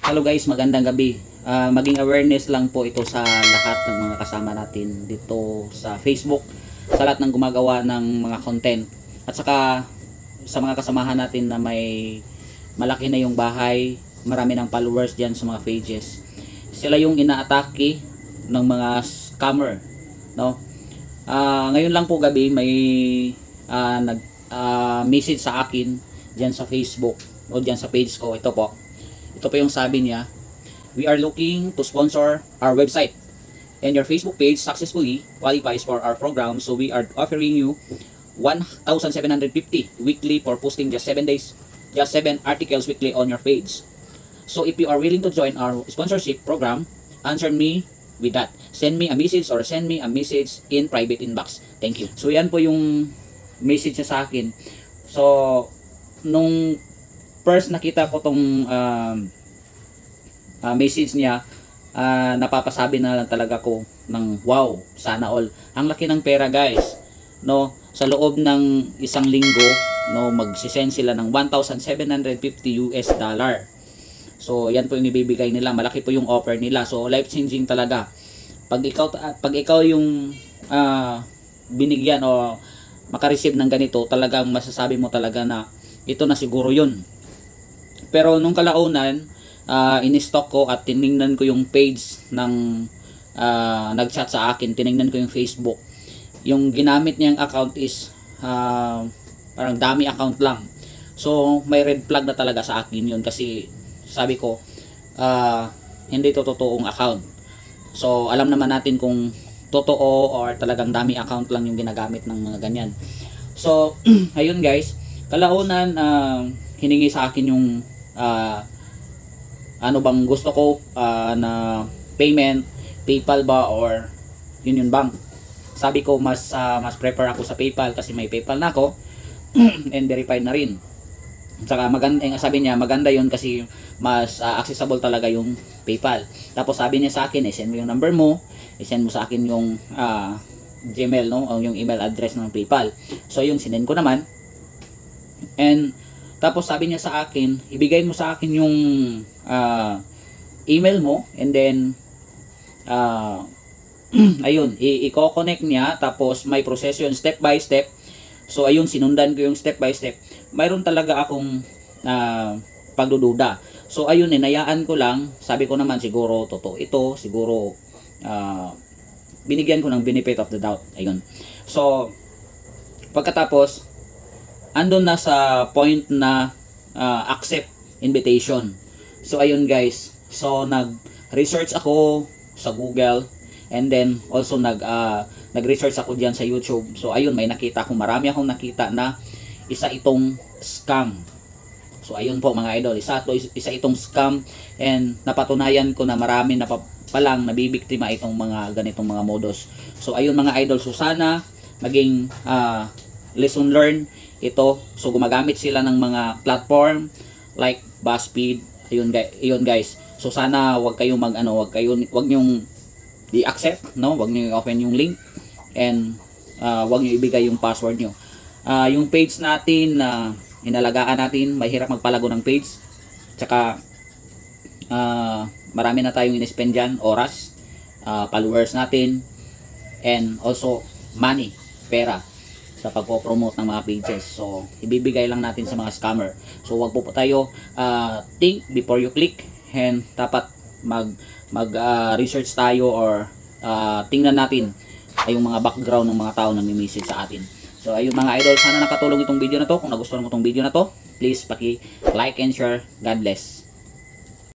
Hello guys, magandang gabi. Maging awareness lang po ito sa lahat ng mga kasama natin dito sa Facebook, sa lahat ng gumagawa ng mga content. At saka sa mga kasamahan natin na may malaki na yung bahay, marami ng followers dyan sa mga pages. Sila yung inaatake ng mga scammer, no? Ngayon lang po gabi may nag-message sa akin dyan sa Facebook o dyan sa page ko. Ito po yung sabi niya: "We are looking to sponsor our website and your Facebook page successfully qualifies for our program, so we are offering you 1,750 weekly for posting just 7 articles weekly on your page. So if you are willing to join our sponsorship program, answer me with that. Send me a message or send me a message in private inbox. Thank you." So yan po yung message niya sa akin. So nung first nakita ko tong message niya, napapasabi na lang talaga ko ng wow, sana all. Ang laki ng pera guys, no? Sa loob ng isang linggo, no, magsisend sila ng 1,750 US dollar. So yan po yung ibibigay nila, malaki po yung offer nila. So life changing talaga. Pag ikaw yung binigyan o makareceive ng ganito, talagang masasabi mo talaga na ito na siguro yun. Pero nung kalaunan, in-stock ko at tiningnan ko yung page ng nag-chat sa akin, tiningnan ko yung Facebook. Yung ginamit niyang account is parang dummy account lang. So may red flag na talaga sa akin yun, kasi sabi ko hindi to totoong account. So alam naman natin kung totoo or talagang dummy account lang yung ginagamit ng mga ganyan. So ayun guys, kalaunan hiningi sa akin yung ano bang gusto ko na payment, PayPal ba or Union Bank. Sabi ko mas prefer ako sa PayPal kasi may PayPal na ako and verified na rin. Saka maganda, sabi niya maganda yun kasi mas accessible talaga yung PayPal. Tapos sabi niya sa akin, send mo yung number mo, send mo sa akin yung Gmail, no, o yung email address ng PayPal. So yung sinend ko naman, and tapos sabi niya sa akin, ibigay mo sa akin yung email mo, and then ayun, i-connect niya, tapos may process yun step by step. So ayun, sinundan ko yung step by step. Mayroon talaga akong pagdududa. So ayun, hinayaan ko lang. Sabi ko naman siguro totoo ito, siguro binigyan ko ng benefit of the doubt. Ayun. So pagkatapos andun na sa point na accept invitation. So ayun guys, so nag-research ako sa Google, and then also nag-research ako diyan sa YouTube. So ayun, may nakita akong marami akong nakita na isa itong scam. So ayun po mga idol, isa itong scam, and napatunayan ko na marami na palang nabibiktima itong mga ganitong mga modus. So ayun mga idol, so sana maging lesson learned ito. So gumagamit sila ng mga platform like BuzzFeed. Ayun guys. So sana wag kayong wag niyo i-accept, no? Wag niyo i-open yung link, and wag niyo ibigay yung password niyo. Yung page natin na inalagaan natin, mahirap magpalago ng page. Tsaka marami na tayong in-spend diyan, oras, followers natin, and also money, pera sa pagpo-promote ng mga pages. So ibibigay lang natin sa mga scammer. So wag po tayo think before you click, and dapat mag-research tayo or tingnan natin ay yung mga background ng mga tao na may-message sa atin. So ayun mga idol, sana nakatulong itong video na to. Kung nagustuhan mo itong video na to, please paki-like and share. God bless.